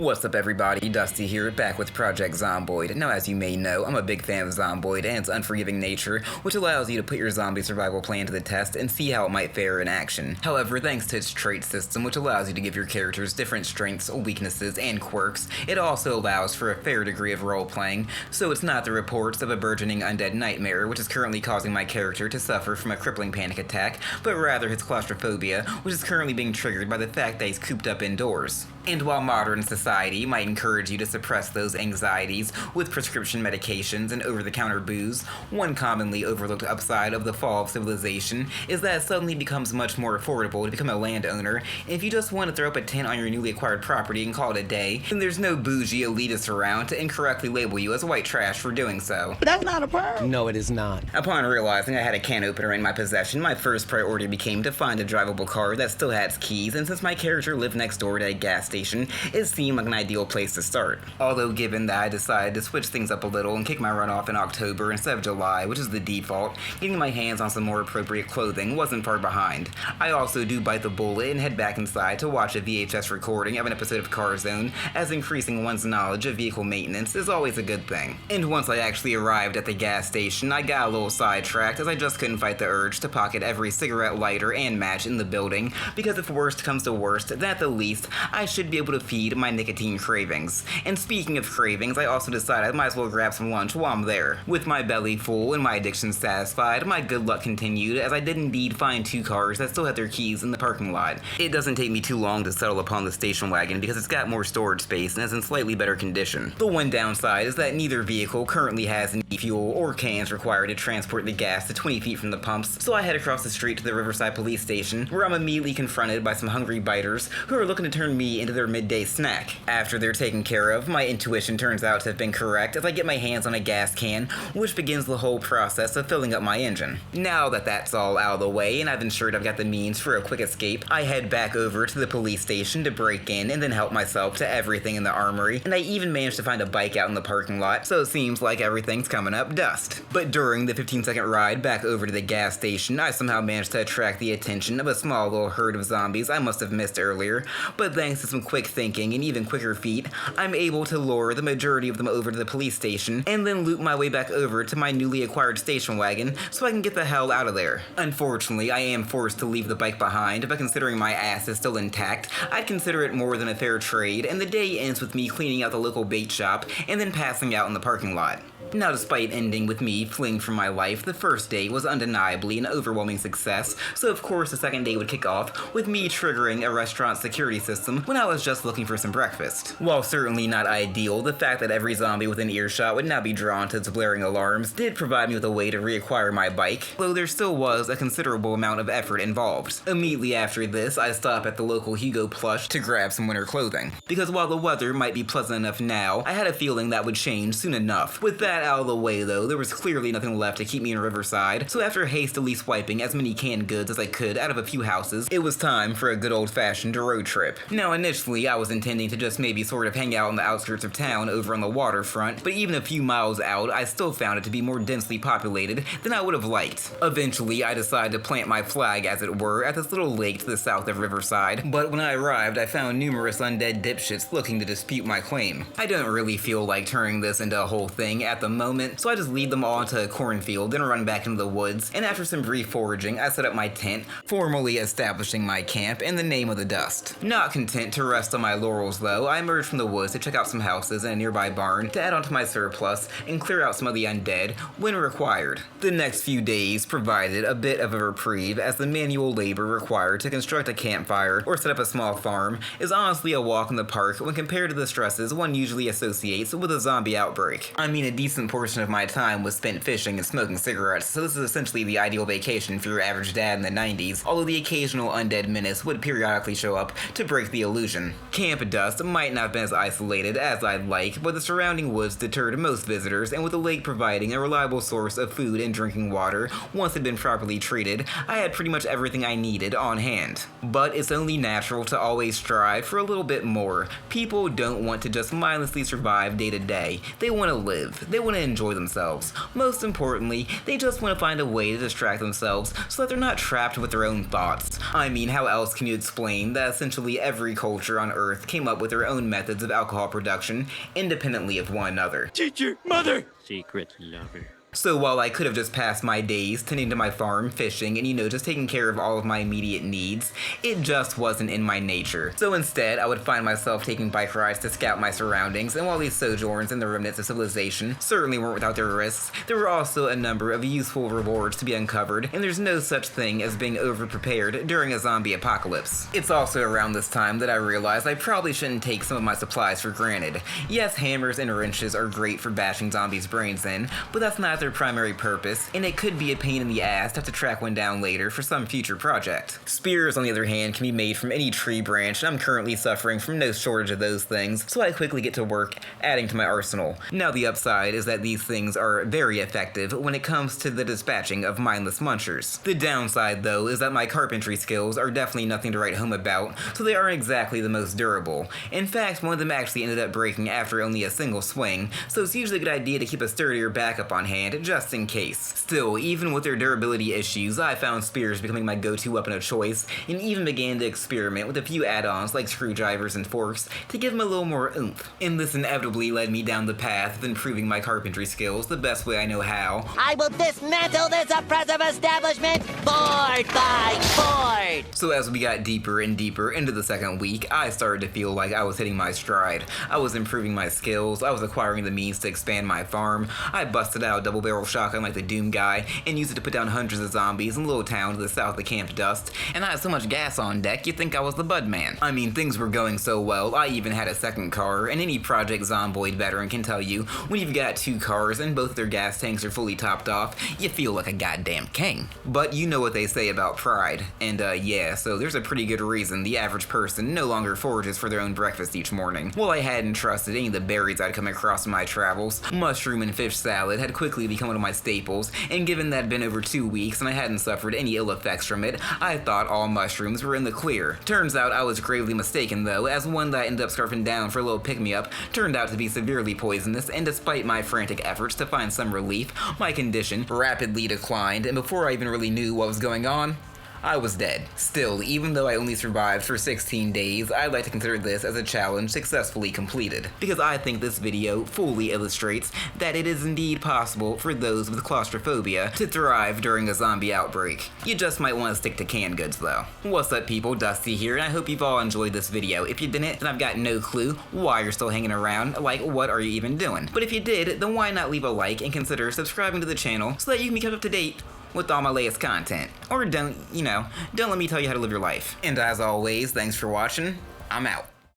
What's up everybody, Dusty here, back with Project Zomboid. Now as you may know, I'm a big fan of Zomboid and its unforgiving nature, which allows you to put your zombie survival plan to the test and see how it might fare in action. However, thanks to its trait system, which allows you to give your characters different strengths, weaknesses, and quirks, it also allows for a fair degree of role-playing, so it's not the reports of a burgeoning undead nightmare, which is currently causing my character to suffer from a crippling panic attack, but rather his claustrophobia, which is currently being triggered by the fact that he's cooped up indoors. And while modern society might encourage you to suppress those anxieties with prescription medications and over-the-counter booze, one commonly overlooked upside of the fall of civilization is that it suddenly becomes much more affordable to become a landowner, and if you just want to throw up a tent on your newly acquired property and call it a day, then there's no bougie elitist around to incorrectly label you as white trash for doing so. But that's not a perm. No, it is not. Upon realizing I had a can opener in my possession, my first priority became to find a drivable car that still had its keys, and since my character lived next door to a gas station, it seemed like an ideal place to start. Although given that I decided to switch things up a little and kick my run off in October instead of July, which is the default, getting my hands on some more appropriate clothing wasn't far behind. I also do bite the bullet and head back inside to watch a VHS recording of an episode of Car Zone, as increasing one's knowledge of vehicle maintenance is always a good thing. And once I actually arrived at the gas station, I got a little sidetracked as I just couldn't fight the urge to pocket every cigarette lighter and match in the building, because if worst comes to worst, then at the least, I should be able to feed my nicotine cravings. And speaking of cravings, I also decided I might as well grab some lunch while I'm there. With my belly full and my addiction satisfied, my good luck continued as I did indeed find two cars that still had their keys in the parking lot. It doesn't take me too long to settle upon the station wagon because it's got more storage space and is in slightly better condition. The one downside is that neither vehicle currently has any fuel or cans required to transport the gas to 20 feet from the pumps, so I head across the street to the Riverside Police Station, where I'm immediately confronted by some hungry biters who are looking to turn me into their midday snack. After they're taken care of, my intuition turns out to have been correct as I get my hands on a gas can, which begins the whole process of filling up my engine. Now that that's all out of the way and I've ensured I've got the means for a quick escape, I head back over to the police station to break in and then help myself to everything in the armory, and I even managed to find a bike out in the parking lot, so it seems like everything's coming up dust. But during the 15-second ride back over to the gas station, I somehow managed to attract the attention of a small little herd of zombies I must have missed earlier, but thanks to some quick thinking and even quicker feet, I'm able to lure the majority of them over to the police station and then loop my way back over to my newly acquired station wagon so I can get the hell out of there. Unfortunately, I am forced to leave the bike behind, but considering my ass is still intact, I'd consider it more than a fair trade, and the day ends with me cleaning out the local bait shop and then passing out in the parking lot. Now, despite ending with me fleeing for my life, the first day was undeniably an overwhelming success, so of course the second day would kick off with me triggering a restaurant security system when I was just looking for some breakfast. While certainly not ideal, the fact that every zombie within earshot would now be drawn to its blaring alarms did provide me with a way to reacquire my bike, though there still was a considerable amount of effort involved. Immediately after this, I stop at the local Hugo Plush to grab some winter clothing, because while the weather might be pleasant enough now, I had a feeling that would change soon enough. With that out of the way though, there was clearly nothing left to keep me in Riverside, so after hastily swiping as many canned goods as I could out of a few houses, it was time for a good old-fashioned road trip. Now initially, I was intending to just maybe sort of hang out on the outskirts of town over on the waterfront, but even a few miles out, I still found it to be more densely populated than I would have liked. Eventually, I decided to plant my flag, as it were, at this little lake to the south of Riverside, but when I arrived, I found numerous undead dipshits looking to dispute my claim. I don't really feel like turning this into a whole thing at the moment, so I just lead them all into a cornfield, then run back into the woods, and after some brief foraging, I set up my tent, formally establishing my camp in the name of the dust. Not content to rest on my laurels though, I emerged from the woods to check out some houses and a nearby barn to add onto my surplus and clear out some of the undead when required. The next few days provided a bit of a reprieve, as the manual labor required to construct a campfire or set up a small farm is honestly a walk in the park when compared to the stresses one usually associates with a zombie outbreak. I mean, a decent portion of my time was spent fishing and smoking cigarettes, so this is essentially the ideal vacation for your average dad in the 90s, although the occasional undead menace would periodically show up to break the illusion. Camp Dust might not have been as isolated as I'd like, but the surrounding woods deterred most visitors, and with the lake providing a reliable source of food and drinking water once it had been properly treated, I had pretty much everything I needed on hand. But it's only natural to always strive for a little bit more. People don't want to just mindlessly survive day to day. They want to live. They want to enjoy themselves. Most importantly, they just want to find a way to distract themselves so that they're not trapped with their own thoughts. I mean, how else can you explain that essentially every culture culture on Earth came up with their own methods of alcohol production, independently of one another. Teacher, mother, secret lover. So while I could have just passed my days tending to my farm, fishing, and just taking care of all of my immediate needs, it just wasn't in my nature. So instead, I would find myself taking bike rides to scout my surroundings, and while these sojourns in the remnants of civilization certainly weren't without their risks, there were also a number of useful rewards to be uncovered, and there's no such thing as being over-prepared during a zombie apocalypse. It's also around this time that I realized I probably shouldn't take some of my supplies for granted. Yes, hammers and wrenches are great for bashing zombies' brains in, but that's not their primary purpose, and it could be a pain in the ass to have to track one down later for some future project. Spears, on the other hand, can be made from any tree branch, and I'm currently suffering from no shortage of those things, so I quickly get to work adding to my arsenal. Now the upside is that these things are very effective when it comes to the dispatching of mindless munchers. The downside, though, is that my carpentry skills are definitely nothing to write home about, so they aren't exactly the most durable. In fact, one of them actually ended up breaking after only a single swing, so it's usually a good idea to keep a sturdier backup on hand, just in case. Still, even with their durability issues, I found spears becoming my go-to weapon of choice, and even began to experiment with a few add-ons like screwdrivers and forks to give them a little more oomph. And this inevitably led me down the path of improving my carpentry skills the best way I know how. I will dismantle this oppressive establishment board by board! So as we got deeper and deeper into the second week, I started to feel like I was hitting my stride. I was improving my skills, I was acquiring the means to expand my farm, I busted out a double-barrel shotgun like the Doom guy, and used it to put down hundreds of zombies in a little town to the south of Camp Dust, and I had so much gas on deck you'd think I was the Bud Man. I mean, things were going so well, I even had a second car, and any Project Zomboid veteran can tell you, when you've got two cars and both their gas tanks are fully topped off, you feel like a goddamn king. But you know what they say about pride, and yeah, so there's a pretty good reason the average person no longer forages for their own breakfast each morning. While I hadn't trusted any of the berries I'd come across in my travels, mushroom and fish salad had quickly become one of my staples, and given that it had been over 2 weeks and I hadn't suffered any ill effects from it, I thought all mushrooms were in the clear. Turns out I was gravely mistaken though, as one that I ended up scarfing down for a little pick-me-up turned out to be severely poisonous, and despite my frantic efforts to find some relief, my condition rapidly declined, and before I even really knew what was going on, I was dead. Still, even though I only survived for 16 days, I'd like to consider this as a challenge successfully completed, because I think this video fully illustrates that it is indeed possible for those with claustrophobia to thrive during a zombie outbreak. You just might want to stick to canned goods though. What's up people, Dusty here, and I hope you've all enjoyed this video. If you didn't, then I've got no clue why you're still hanging around, like what are you even doing? But if you did, then why not leave a like and consider subscribing to the channel so that you can be kept up to date with all my latest content. Or don't let me tell you how to live your life. And as always, thanks for watching. I'm out.